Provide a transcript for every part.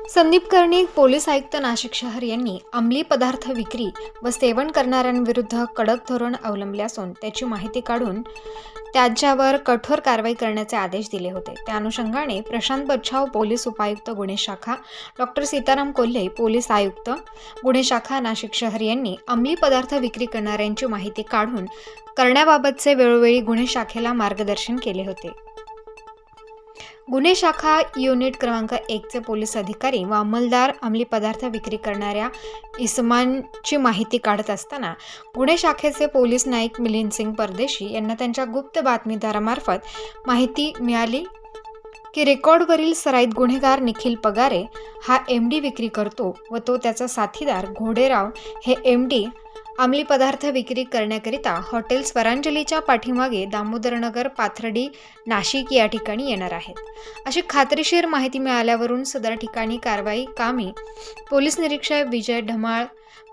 Sandeep Karnik police आयुक्त नाशिक शहर यांनी अंमली पदार्थ विक्री व सेवन करणाऱ्यांविरुद्ध कडक धोरण अवलंबले असून त्याची माहिती काढून त्यांच्यावर कठोर कारवाई करण्याचे आदेश दिले होते। त्या अनुषंगाने प्रशांत बच्छाव पोलीस उपायुक्त गुन्हे शाखा, डॉक्टर सीताराम कोल्हे पोलीस आयुक्त गुन्हे शाखा नाशिक शहर यांनी अंमली पदार्थ विक्री करणाऱ्यांची माहिती काढून करण्याबाबतचे वेळोवेळी गुन्हे शाखेला मार्गदर्शन केले होते। गुन्हे शाखा युनिट क्रमांक 1 चे पोलीस अधिकारी व अंमलदार अंमली पदार्थ विक्री करणाऱ्या इसमांची माहिती काढत असताना गुन्हे शाखेचे पोलीस नाईक मिलिंद सिंग परदेशी यांना त्यांच्या गुप्त बातमीदारामार्फत माहिती मिळाली की रेकॉर्डवरील सराईत गुन्हेगार निखिल पगारे हा MD विक्री करतो व तो त्याचा साथीदार घोडेराव हे MD अंमली पदार्थ विक्री करण्याकरिता हॉटेल स्वरांजलीच्या पाठीमागे दामोदरनगर पाथर्डी नाशिक या ठिकाणी येणार आहेत। अशी खात्रीशीर माहिती मिळाल्यावरून सदर ठिकाणी कारवाई कामी पोलीस निरीक्षक विजय ढमाळ,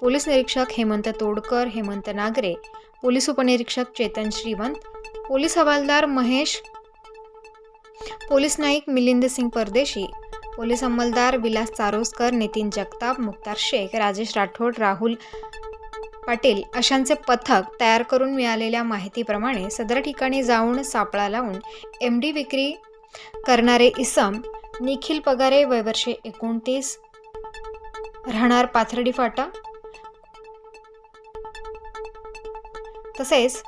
पोलीस निरीक्षक हेमंत तोडकर, हेमंत नागरे, पोलीस उपनिरीक्षक चेतन श्रीवंत, पोलीस हवालदार महेश, पोलीस नाईक मिलिंद सिंग परदेशी, पोलीस अंमलदार विलास चारोस्कर, नितीन जगताप, मुक्तार शेख, राजेश राठोड, राहुल पाटील अशांचे पथक तयार करून मिळालेल्या माहितीप्रमाणे सदर ठिकाणी जाऊन सापळा लावून MD विक्री करणारे इसम निखिल पगारे वय वर्षे 29 राहणार पाथर्डी फाटा, तसेच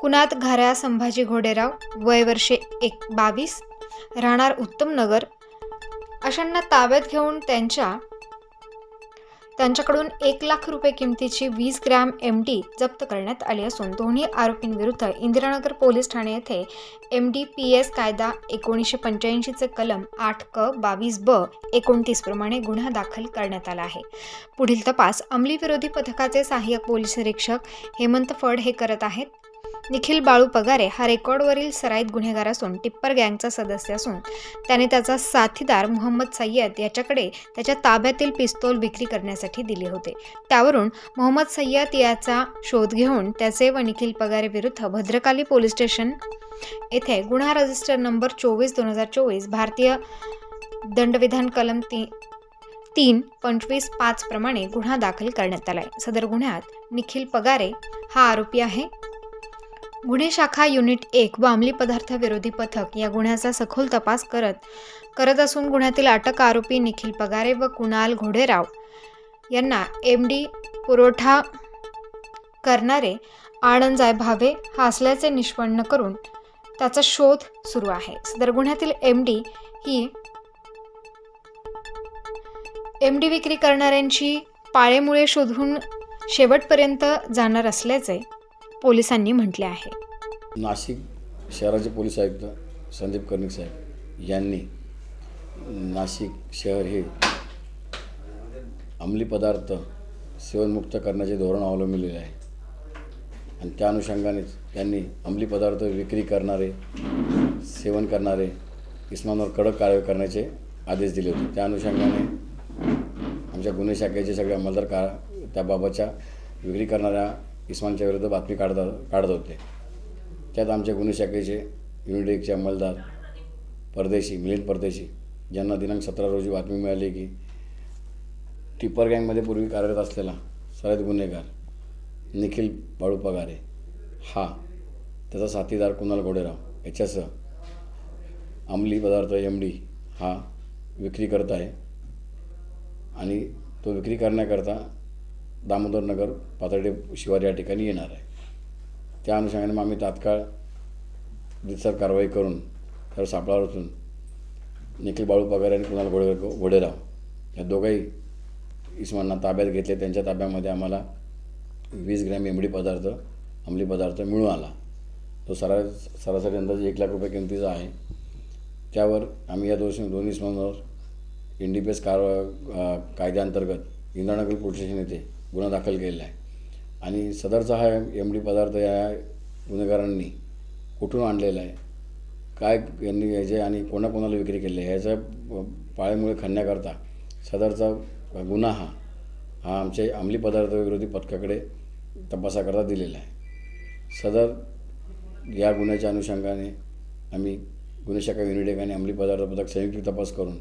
कुनात घाऱ्या संभाजी घोडेराव वय वर्षे 22 राहणार उत्तम नगर अशांना ताब्यात घेऊन त्यांच्याकडून 1 लाख रुपये किमतीची 20 ग्रॅम MD जप्त करण्यात आली असून दोन्ही आरोपींविरुद्ध इंदिरानगर पोलीस ठाणे येथे MDPS कायदा 1985 चे कलम 8 क 22 ब 29 प्रमाणे गुन्हा दाखल करण्यात आला आहे। पुढील तपास अंमली विरोधी पथकाचे सहाय्यक पोलीस निरीक्षक हेमंत फड हे करत आहेत। निखिल बाळू पगारे हा रेकॉर्डवरील सराईत गुन्हेगार असून टिप्पर गँगचा सदस्य असून त्याने त्याचा साथीदार मोहम्मद सय्यद याच्याकडे त्याच्या ताब्यातील पिस्तूल विक्री करण्यासाठी दिले होते। त्यावरून मोहम्मद सय्यद याचा शोध घेऊन त्याचे व निखिल पगारे विरुद्ध भद्रकाली पोलीस स्टेशन येथे गुन्हा रजिस्टर नंबर 24/2024 भारतीय दंडविधान कलम 325(5) प्रमाणे गुन्हा दाखल करण्यात आलाय। सदर गुन्ह्यात निखिल पगारे हा आरोपी आहे। गुन्हे शाखा युनिट 1 व अंमली पदार्थ विरोधी पथक या गुन्ह्याचा सखोल तपास करत असून गुन्ह्यातील अटक आरोपी निखिल पगारे व कुणाल घोडेराव यांना MD पुरवठा करणारे आनंदजाय भावे हा असल्याचे निष्पन्न करून त्याचा शोध सुरू आहे। सदर गुन्ह्यातील MD विक्री करणाऱ्यांची पाळेमुळे शोधून शेवटपर्यंत जाणार असल्याचे पोलिसांनी म्हटले आहे। नाशिक शहराचे पोलीस आयुक्त संदीप कर्णिक साहेब यांनी नाशिक शहर हे अंमली पदार्थ सेवनमुक्त करण्याचे धोरण अवलंबलेले आहे आणि त्या अनुषंगानेच त्यांनी अंमली पदार्थ विक्री करणारे, सेवन करणारे इसमांवर कडक कारवाई करण्याचे आदेश दिले होते। त्या अनुषंगाने आमच्या गुन्हे शाखेचे सगळे अंमलदार त्याबाबतच्या विक्री करणाऱ्या इसमांच्या विरुद्ध बातमी काढत होते। त्यात आमच्या गुन्हे शाखेचे युनिट 1 चे अंमलदार परदेशी मिलिंद परदेशी ज्यांना दिनांक 17 रोजी बातमी मिळाली की टिप्पर गँगमध्ये पूर्वी कार्यरत असलेला सराईत गुन्हेगार निखिल बाळू पगारे हा त्याचा साथीदार कुणाल घोडेराव याच्यासह अंमली पदार्थ MD हा विक्री करत आहे आणि तो विक्री करण्याकरता दामोदरनगर पाथर्डी शिवार या ठिकाणी येणार आहे। त्या अनुषंगाने आम्ही तात्काळ रितसर कारवाई करून त्यावर सापळा रचून निखिल बाळू पगारे आणि कुणाल घोडेराव या दोघंही इसमांना ताब्यात घेतले। त्यांच्या ताब्यामध्ये आम्हाला 20 ग्रॅम MD पदार्थ अंमली पदार्थ मिळून आला। तो सरासरी अंदाजे 1 लाख रुपये किमतीचा आहे। त्यावर आम्ही या दोन्ही इसमांवर NDPS कायद्याअंतर्गत इंदिरानगर पोलीस स्टेशन येथे गुन्हा दाखल केलेला आहे आणि सदरचा हा MD पदार्थ या गुन्हेगारांनी कुठून आणलेला आहे, काय यांनी याचे आणि कोणाकोणाला विक्री केली आहे ह्याच्या पाळेमुळे खणण्याकरता सदरचा गुन्हा हा आमच्या अंमली पदार्थ विरोधी पथकाकडे तपासाकरता दिलेला आहे। सदर या गुन्ह्याच्या अनुषंगाने आम्ही गुन्हे शाखा युनिट 1 आणि अंमली पदार्थ पथक संयुक्त तपास करून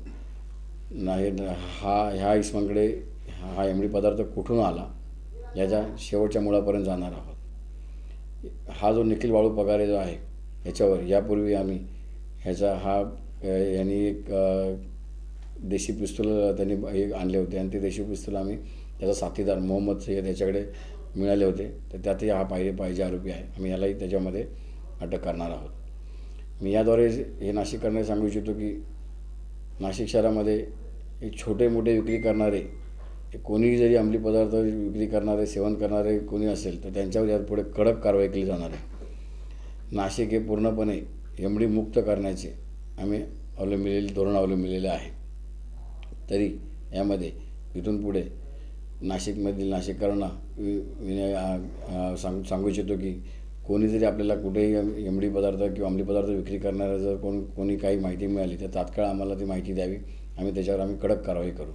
ह्या इसमांकडे हा अंमली पदार्थ कुठून आला याच्या शेवटच्या मुळापर्यंत जाणार आहोत. हा जो निखिल वाळू पगारे जो आहे याच्यावर यापूर्वी आम्ही यांनी एक देशी पिस्तूल त्यांनी एक आणले होते आणि ते देशी पिस्तूल आम्ही त्याचा साथीदार मोहम्मद सय्यद याच्याकडे मिळाले होते. तर त्यातही हा पाहिजे आरोपी आहे. आम्ही यालाही त्याच्यामध्ये अटक करणार आहोत. मी याद्वारे हे नाशिककरांना सांगू इच्छितो की नाशिक शहरामध्ये एक छोटे मोठे विक्री करणारे कोणीही जरी अंमली पदार्थ विक्री करणारे सेवन करणारे कोणी असेल तर त्यांच्यावर यापुढे कडक कारवाई केली जाणार आहे. नाशिक हे पूर्णपणे एमडी मुक्त करण्याचे आम्ही धोरण अवलंबिलेले आहे. तरी यामध्ये इथून पुढे नाशिकमधील नाशिककरांना सांगू इच्छितो की कोणी जरी आपल्याला कुठेही एमडी पदार्थ किंवा अंमली पदार्थ विक्री करणारा जर कोणी काही माहिती मिळाली तर तात्काळ आम्हाला ती माहिती द्यावी. आम्ही त्याच्यावर कडक कारवाई करू.